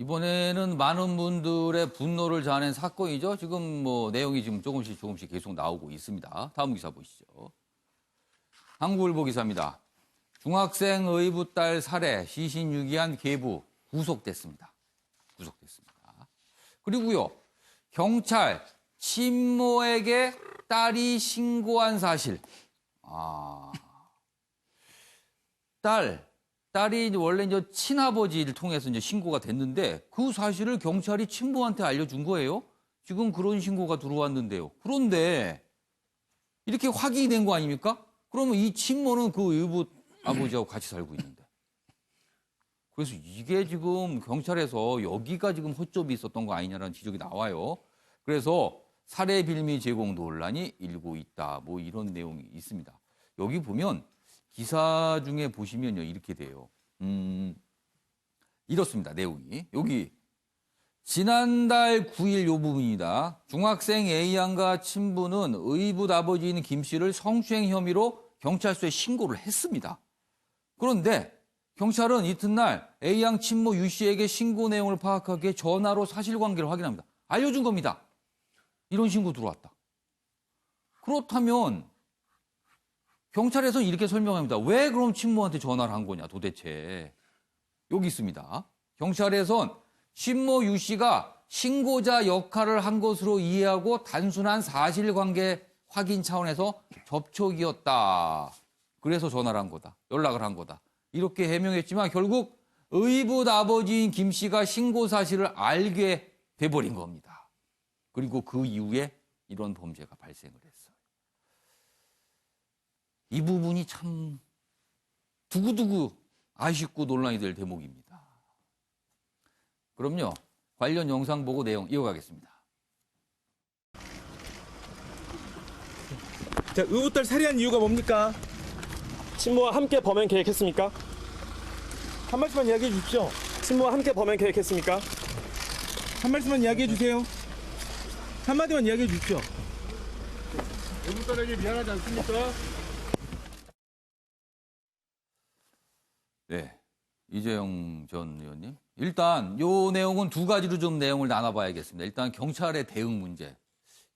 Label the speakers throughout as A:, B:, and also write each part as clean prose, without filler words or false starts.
A: 이번에는 많은 분들의 분노를 자아낸 사건이죠. 지금 뭐 내용이 지금 조금씩 계속 나오고 있습니다. 다음 기사 보시죠. 한국일보 기사입니다. 중학생 의붓 딸 살해, 시신 유기한 계부 구속됐습니다. 그리고요, 경찰 친모에게 딸이 신고한 사실. 딸이 원래 이제 친아버지를 통해서 이제 신고가 됐는데 그 사실을 경찰이 친모한테 알려준 거예요. 지금 그런 신고가 들어왔는데요. 그런데 이렇게 확인이 된 거 아닙니까? 그러면 이 친모는 그 의붓 아버지하고 같이 살고 있는데. 그래서 이게 지금 경찰에서 여기가 지금 허점이 있었던 거 아니냐라는 지적이 나와요. 그래서 살해 빌미 제공 논란이 일고 있다. 뭐 이런 내용이 있습니다. 여기 보면 기사 중에 보시면요, 이렇게 돼요. 이렇습니다, 내용이. 여기, 지난달 9일 요 부분이다. 중학생 A양과 친부는 의붓 아버지인 김 씨를 성추행 혐의로 경찰서에 신고를 했습니다. 그런데 경찰은 이튿날 A양 친모 유 씨에게 신고 내용을 파악하기 위해 전화로 사실관계를 확인합니다. 알려준 겁니다. 이런 신고 들어왔다. 그렇다면 경찰에서는 이렇게 설명합니다. 왜 그럼 친모한테 전화를 한 거냐 도대체. 여기 있습니다. 경찰에선 친모 유 씨가 신고자 역할을 한 것으로 이해하고 단순한 사실관계 확인 차원에서 접촉이었다. 그래서 전화를 한 거다. 연락을 한 거다. 이렇게 해명했지만 결국 의붓 아버지인 김 씨가 신고 사실을 알게 돼버린 겁니다. 그리고 그 이후에 이런 범죄가 발생을 했어요. 이 부분이 참 두고두고 아쉽고 논란이 될 대목입니다. 그럼요, 관련 영상 보고 내용 이어가겠습니다.
B: 자, 의붓딸 살해한 이유가 뭡니까?
C: 친모와 함께 범행 계획했습니까?
B: 한 말씀만 이야기해 주십시오.
C: 친모와 함께 범행 계획했습니까?
B: 한 말씀만 이야기해 주세요. 한마디만 이야기해 주십시오.
D: 의붓딸에게 미안하지 않습니까?
A: 네, 이재영 전 의원님. 일단 이 내용은 두 가지로 좀 내용을 나눠봐야겠습니다. 일단 경찰의 대응 문제.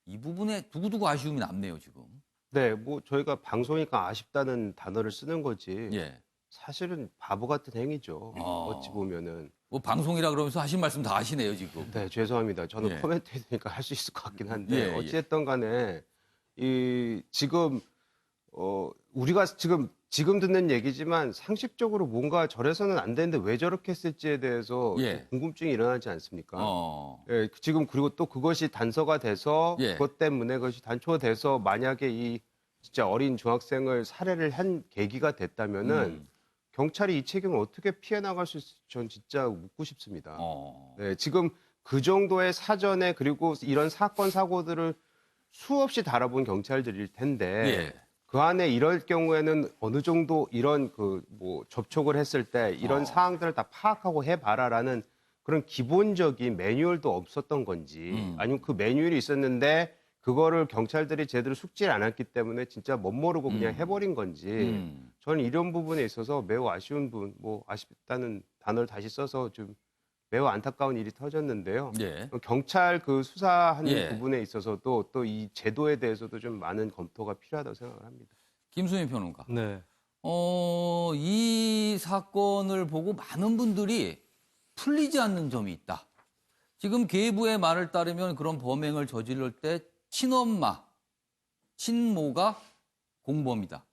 A: 이 부분에 두고두고 아쉬움이 남네요, 지금.
E: 네, 뭐 저희가 방송이니까 아쉽다는 단어를 쓰는 거지.
A: 예.
E: 사실은 바보 같은 행위죠. 어찌 보면은.
A: 뭐 방송이라 그러면서 하신 말씀 다 하시네요, 지금.
E: 네, 죄송합니다. 저는
A: 예.
E: 코멘테이터니까 할 수 있을 것 같긴 한데
A: 예,
E: 어찌됐든 간에 지금 우리가 지금 듣는 얘기지만 상식적으로 뭔가 저래서는 안 되는데 왜 저렇게 했을지에 대해서
A: 예.
E: 궁금증이 일어나지 않습니까?
A: 어.
E: 예, 지금 그리고 또 그것이 단서가 돼서
A: 예.
E: 그것 때문에 그것이 단초돼서 만약에 이 진짜 어린 중학생을 살해를 한 계기가 됐다면은 경찰이 이 책임을 어떻게 피해 나갈 수 있을지 전 진짜 묻고 싶습니다. 네, 지금 그 정도의 사전에 그리고 이런 사건 사고들을 수없이 달아본 경찰들일 텐데
A: 예.
E: 그 안에 이럴 경우에는 어느 정도 이런 접촉을 했을 때 이런 사항들을 다 파악하고 해봐라라는 그런 기본적인 매뉴얼도 없었던 건지 아니면 그 매뉴얼이 있었는데 그거를 경찰들이 제대로 숙지를 안 했기 때문에 진짜 멋모르고 그냥 해버린 건지 저는 이런 부분에 있어서 매우 아쉬운 부분, 아쉽다는 단어를 다시 써서 좀 매우 안타까운 일이 터졌는데요.
A: 예.
E: 경찰 그 수사하는
A: 예.
E: 부분에 있어서도 또 이 제도에 대해서도 좀 많은 검토가 필요하다고 생각을 합니다.
A: 김수민 평론가.
B: 네.
A: 이 사건을 보고 많은 분들이 풀리지 않는 점이 있다. 지금 계부의 말을 따르면 그런 범행을 저지를 때 친엄마, 친모가 공범이다.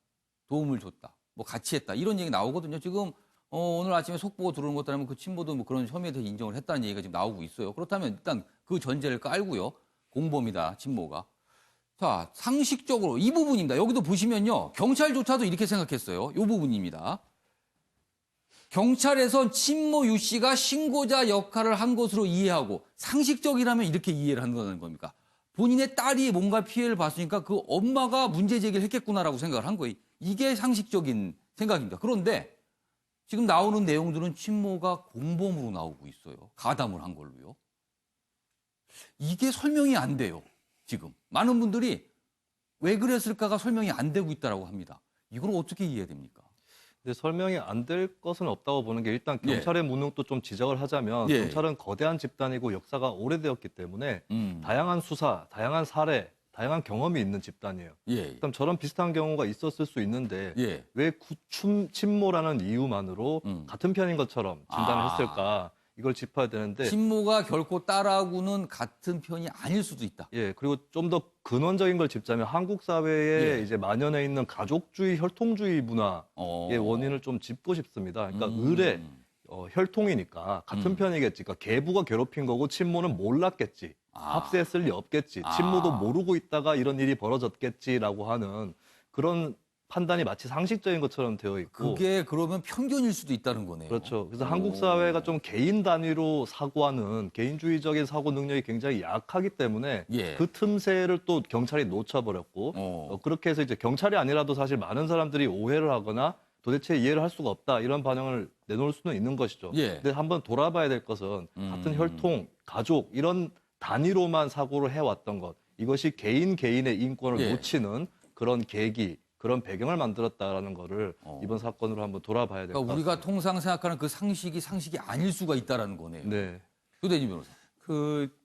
A: 도움을 줬다. 뭐 같이 했다. 이런 얘기 나오거든요. 지금 오늘 아침에 속보가 들어오는 것 따르면 그 친모도 뭐 그런 혐의에 대해서 인정을 했다는 얘기가 지금 나오고 있어요. 그렇다면 일단 그 전제를 깔고요. 공범이다, 친모가. 자, 상식적으로 이 부분입니다. 여기도 보시면요. 경찰조차도 이렇게 생각했어요. 이 부분입니다. 경찰에선 친모 유 씨가 신고자 역할을 한 것으로 이해하고 상식적이라면 이렇게 이해를 한다는 겁니까? 본인의 딸이 뭔가 피해를 봤으니까 그 엄마가 문제 제기를 했겠구나라고 생각을 한 거예요. 이게 상식적인 생각입니다. 그런데 지금 나오는 내용들은 친모가 공범으로 나오고 있어요. 가담을 한 걸로요. 이게 설명이 안 돼요. 지금 많은 분들이 왜 그랬을까가 설명이 안 되고 있다고 합니다. 이걸 어떻게 이해해야 됩니까?
D: 근데 설명이 안 될 것은 없다고 보는 게 일단
A: 예.
D: 경찰의 무능도 좀 지적을 하자면
A: 예.
D: 경찰은 거대한 집단이고 역사가 오래되었기 때문에 다양한 수사, 다양한 사례, 다양한 경험이 있는 집단이에요.
A: 예.
D: 그럼 저런 비슷한 경우가 있었을 수 있는데
A: 예.
D: 왜 침모라는 이유만으로 같은 편인 것처럼 진단을 했을까? 이걸 짚어야 되는데
A: 친모가 결코 딸하고는 같은 편이 아닐 수도 있다.
D: 예, 그리고 좀 더 근원적인 걸 짚자면 한국 사회에
A: 예.
D: 이제 만연해 있는 가족주의, 혈통주의 문화의 원인을 좀 짚고 싶습니다. 그러니까 의례, 혈통이니까 같은 편이겠지. 그러니까 계부가 괴롭힌 거고 친모는 몰랐겠지. 합세했을 리 없겠지. 친모도 모르고 있다가 이런 일이 벌어졌겠지라고 하는 그런 판단이 마치 상식적인 것처럼 되어 있고.
A: 그게 그러면 편견일 수도 있다는 거네요.
D: 그렇죠. 그래서 한국 사회가 좀 개인 단위로 사고하는 개인주의적인 사고 능력이 굉장히 약하기 때문에
A: 예.
D: 그 틈새를 또 경찰이 놓쳐버렸고 그렇게 해서 이제 경찰이 아니라도 사실 많은 사람들이 오해를 하거나 도대체 이해를 할 수가 없다 이런 반응을 내놓을 수는 있는 것이죠.
A: 예.
D: 근데 한번 돌아봐야 될 것은 같은 혈통, 가족 이런 단위로만 사고를 해왔던 것 이것이 개인의 인권을
A: 예.
D: 놓치는 그런 계기 그런 배경을 만들었다라는 거를 이번 사건으로 한번 돌아봐야 될 것
A: 그러니까
D: 같습니다.
A: 우리가 통상 생각하는 그 상식이 아닐 수가 있다라는 거네요.
D: 네.
A: 조대진 변호사.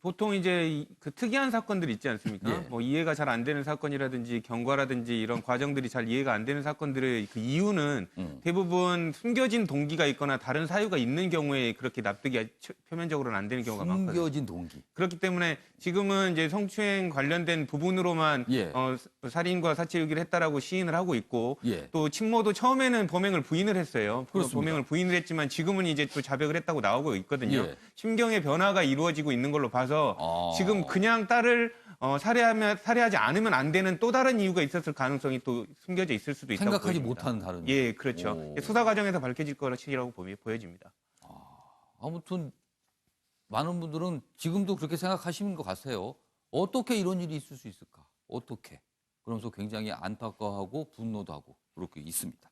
B: 보통 이제 그 특이한 사건들 있지 않습니까?
A: 예.
B: 뭐 이해가 잘 안 되는 사건이라든지 경과라든지 이런 과정들이 잘 이해가 안 되는 사건들의 그 이유는 대부분 숨겨진 동기가 있거나 다른 사유가 있는 경우에 그렇게 납득이 표면적으로는 안 되는 경우가 많거든요.
A: 숨겨진 동기.
B: 그렇기 때문에 지금은 이제 성추행 관련된 부분으로만
A: 예.
B: 살인과 사체유기를 했다라고 시인을 하고 있고
A: 예.
B: 또 친모도 처음에는 범행을 부인을 했어요.
A: 그렇습니다.
B: 범행을 부인을 했지만 지금은 이제 또 자백을 했다고 나오고 있거든요.
A: 예.
B: 심경의 변화가 이루어지고 있는 걸로 봐서 지금 그냥 딸을 살해하지 않으면 안 되는 또 다른 이유가 있었을 가능성이 또 숨겨져 있을 수도 있다고
A: 생각하지
B: 보여집니다.
A: 못하는 다른.
B: 예, 그렇죠. 수사 과정에서 밝혀질 거라고 보여집니다.
A: 아무튼 많은 분들은 지금도 그렇게 생각하시는 것 같아요. 어떻게 이런 일이 있을 수 있을까? 어떻게? 그러면서 굉장히 안타까워하고 분노도 하고 그렇게 있습니다.